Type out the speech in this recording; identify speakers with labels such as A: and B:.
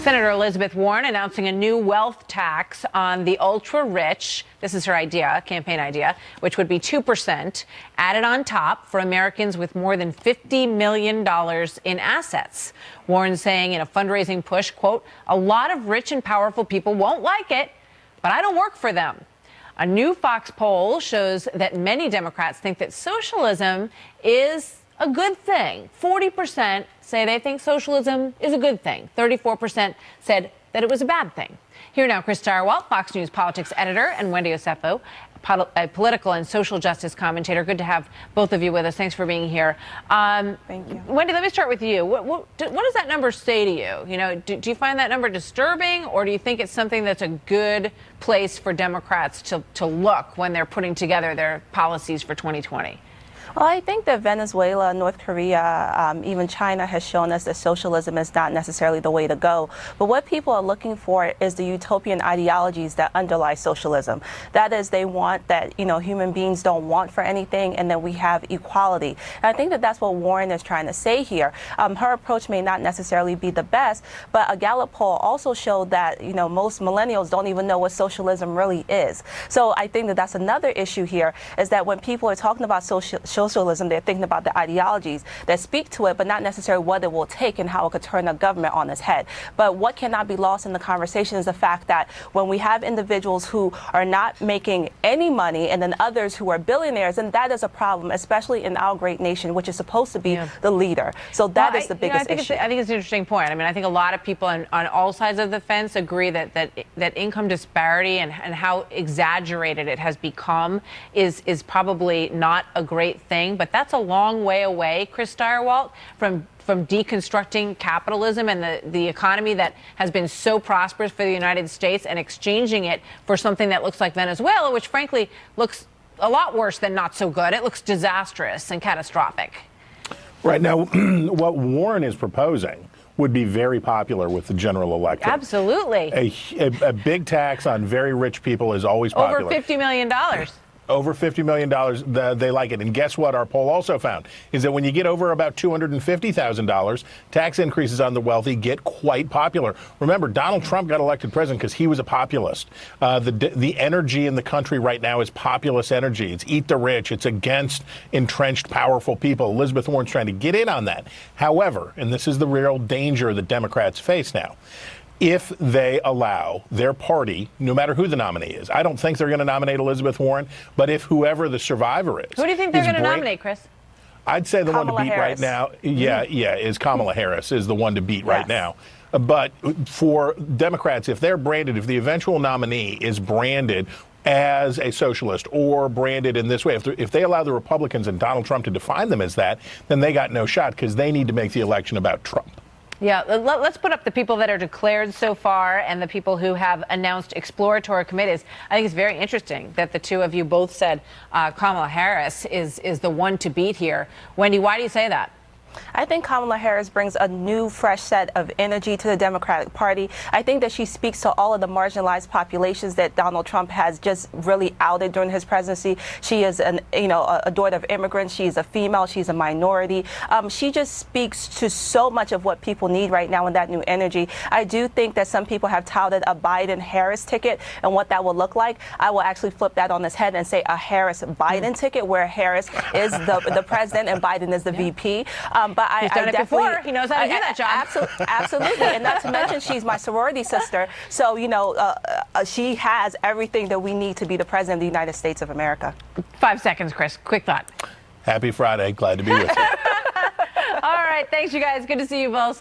A: Senator Elizabeth Warren announcing a new wealth tax on the ultra-rich. This is her idea, campaign idea, which would be 2% added on top for Americans with more than $50 million in assets. Warren saying in a fundraising push, quote, "A lot of rich and powerful people won't like it, but I don't work for them." A new Fox poll shows that many Democrats think that socialism is a good thing. 40% say they think socialism is a good thing. 34% said that it was a bad thing. Here now, Chris Stirewalt, Fox News politics editor, and Wendy Osefo, a political and social justice commentator. Good to have both of you with us. Thanks for being here.
B: Thank you.
A: Wendy, let me start with you. What does that number say to you? You know, do you find that number disturbing, or do you think it's something that's a good place for Democrats to look when they're putting together their policies for 2020?
B: Well, I think that Venezuela, North Korea, even China has shown us that socialism is not necessarily the way to go. But what people are looking for is the utopian ideologies that underlie socialism. That is, they want that, human beings don't want for anything, and then we have equality. And I think that that's what Warren is trying to say here. Her approach may not necessarily be the best, but a Gallup poll also showed that, most millennials don't even know what socialism really is. So I think that that's another issue here, is that when people are talking about socialism, they're thinking about the ideologies that speak to it, but not necessarily what it will take and how it could turn the government on its head. But what cannot be lost in the conversation is the fact that when we have individuals who are not making any money and then others who are billionaires, and that is a problem, especially in our great nation, which is supposed to be the leader. So that is the biggest issue.
A: I think it's an interesting point. I mean, I think a lot of people on all sides of the fence agree that income disparity and how exaggerated it has become is probably not a great thing. But that's a long way away, Chris Stirewalt, from deconstructing capitalism and the economy that has been so prosperous for the United States and exchanging it for something that looks like Venezuela, which frankly looks a lot worse than not so good. It looks disastrous and catastrophic. Right now,
C: what Warren is proposing would be very popular with the general electorate.
A: Absolutely.
C: A big tax on very rich people is always popular.
A: Over $50 million.
C: Over $50 million, they like it. And guess what our poll also found is that when you get over about $250,000, tax increases on the wealthy get quite popular. Remember, Donald Trump got elected president because he was a populist. The energy in the country right now is populist energy. It's eat the rich. It's against entrenched, powerful people. Elizabeth Warren's trying to get in on that. However, and this is the real danger that Democrats face now, if they allow their party, no matter who the nominee is, I don't think they're going to nominate Elizabeth Warren, but if whoever the survivor is.
A: Who do you think they're going to nominate, Chris?
C: I'd say the
B: Kamala
C: one to beat
B: Harris.
C: right now, is Kamala Harris is the one to beat right now. But for Democrats, if they're branded, if the eventual nominee is branded as a socialist or branded in this way, if they allow the Republicans and Donald Trump to define them as that, then they got no shot because they need to make the election about Trump.
A: Yeah, let's put up the people that are declared so far and the people who have announced exploratory committees. I think it's very interesting that the two of you both said Kamala Harris is the one to beat here. Wendy, why do you say that?
B: I think Kamala Harris brings a new, fresh set of energy to the Democratic Party. I think that she speaks to all of the marginalized populations that Donald Trump has just really outed during his presidency. She is a daughter of immigrants. She's a female. She's a minority. She just speaks to so much of what people need right now in that new energy. I do think that some people have touted a Biden-Harris ticket and what that will look like. I will actually flip that on its head and say a Harris-Biden ticket, where Harris is the president and Biden is the VP.
A: But he's done it before. He knows how to do that job.
B: Absolutely. And not to mention, she's my sorority sister. So, she has everything that we need to be the president of the United States of America.
A: 5 seconds, Chris. Quick thought.
C: Happy Friday. Glad to be with you.
A: All right. Thanks, you guys. Good to see you both.